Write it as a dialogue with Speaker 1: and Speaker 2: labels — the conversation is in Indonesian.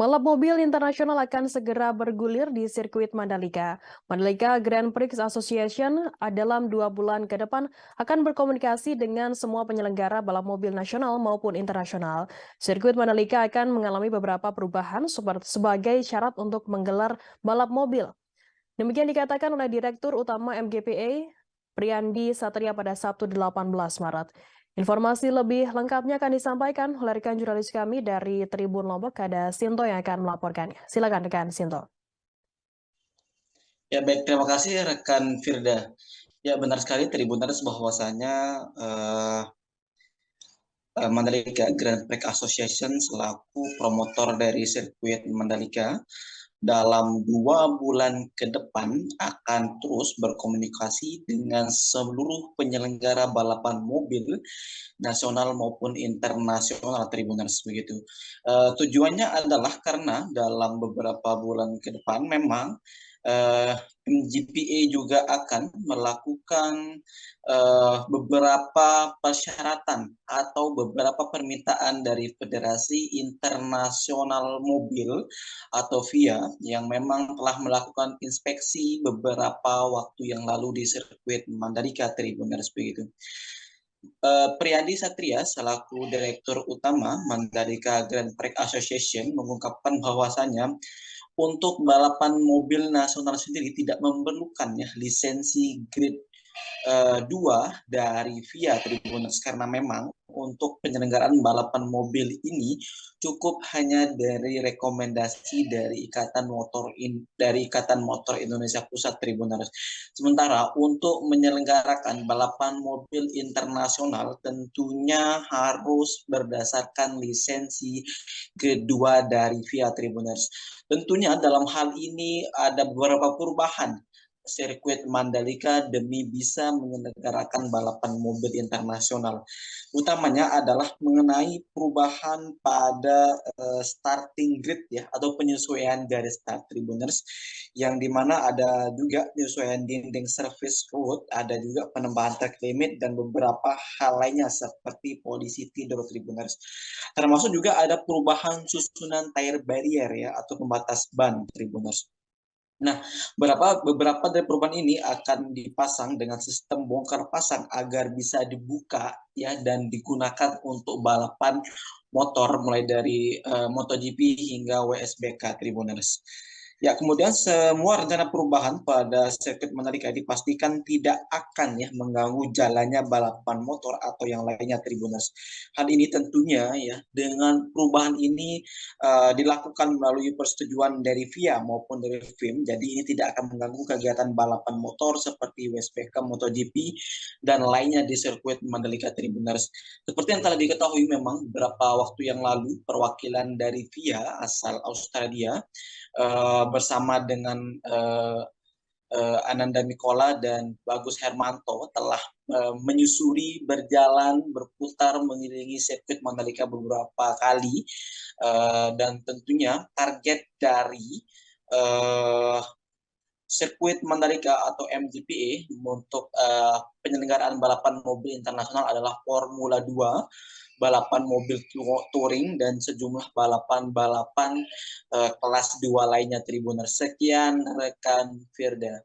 Speaker 1: Balap mobil internasional akan segera bergulir di sirkuit Mandalika. Mandalika Grand Prix Association dalam 2 bulan ke depan akan berkomunikasi dengan semua penyelenggara balap mobil nasional maupun internasional. Sirkuit Mandalika akan mengalami beberapa perubahan sebagai syarat untuk menggelar balap mobil. Demikian dikatakan oleh Direktur Utama MGPA, Priandi Satria pada Sabtu 18 Maret. Informasi lebih lengkapnya akan disampaikan oleh rekan jurnalis kami dari Tribun Lombok, ada Sinto yang akan melaporkannya. Silakan rekan Sinto.
Speaker 2: Ya baik, terima kasih rekan Firda. Ya benar sekali Tribuners bahwasanya Mandalika Grand Prix Association selaku promotor dari sirkuit Mandalika dalam 2 bulan ke depan akan terus berkomunikasi dengan seluruh penyelenggara balapan mobil nasional maupun internasional Tribuners begitu. Tujuannya adalah karena dalam beberapa bulan ke depan memang MGPA juga akan melakukan beberapa persyaratan atau beberapa permintaan dari Federasi Internasional Mobil atau FIA yang memang telah melakukan inspeksi beberapa waktu yang lalu di sirkuit Mandalika Tribuners begitu. Priandi Satria selaku Direktur Utama Mandalika Grand Prix Association mengungkapkan bahwasanya untuk balapan mobil nasional sendiri tidak memerlukan lisensi grade 2 dari VIA Tribuners karena memang untuk penyelenggaraan balapan mobil ini cukup hanya dari rekomendasi dari Ikatan Motor Indonesia Pusat Tribuners. Sementara untuk menyelenggarakan balapan mobil internasional tentunya harus berdasarkan lisensi grade 2 dari VIA Tribuners. Tentunya dalam hal ini ada beberapa perubahan sirkuit Mandalika demi bisa menyelenggarakan balapan mobil internasional. Utamanya adalah mengenai perubahan pada starting grid atau penyesuaian garis start Tribuners, yang dimana ada juga penyesuaian dinding service road, ada juga penambahan track limit dan beberapa hal lainnya seperti polisi tidur Tribuners. Termasuk juga ada perubahan susunan tire barrier atau pembatas ban Tribuners. Nah, beberapa dari perubahan ini akan dipasang dengan sistem bongkar pasang agar bisa dibuka dan digunakan untuk balapan motor mulai dari MotoGP hingga WSBK Tribuners. Ya, kemudian semua rencana perubahan pada sirkuit Mandalika dipastikan tidak akan mengganggu jalannya balapan motor atau yang lainnya Tribuners. Hal ini tentunya dengan perubahan ini dilakukan melalui persetujuan dari FIA maupun dari FIM, jadi ini tidak akan mengganggu kegiatan balapan motor seperti WSBK, MotoGP, dan lainnya di sirkuit Mandalika Tribuners. Seperti yang telah diketahui memang beberapa waktu yang lalu perwakilan dari FIA asal Australia bersama dengan Ananda Mikola dan Bagus Hermanto telah menyusuri, berjalan, berputar mengelilingi sirkuit Mandalika beberapa kali, dan tentunya target dari sirkuit Mandalika atau MGPA untuk penyelenggaraan balapan mobil internasional adalah Formula 2, balapan mobil touring, dan sejumlah balapan-balapan kelas 2 lainnya Tribuners. Sekian rekan Firda.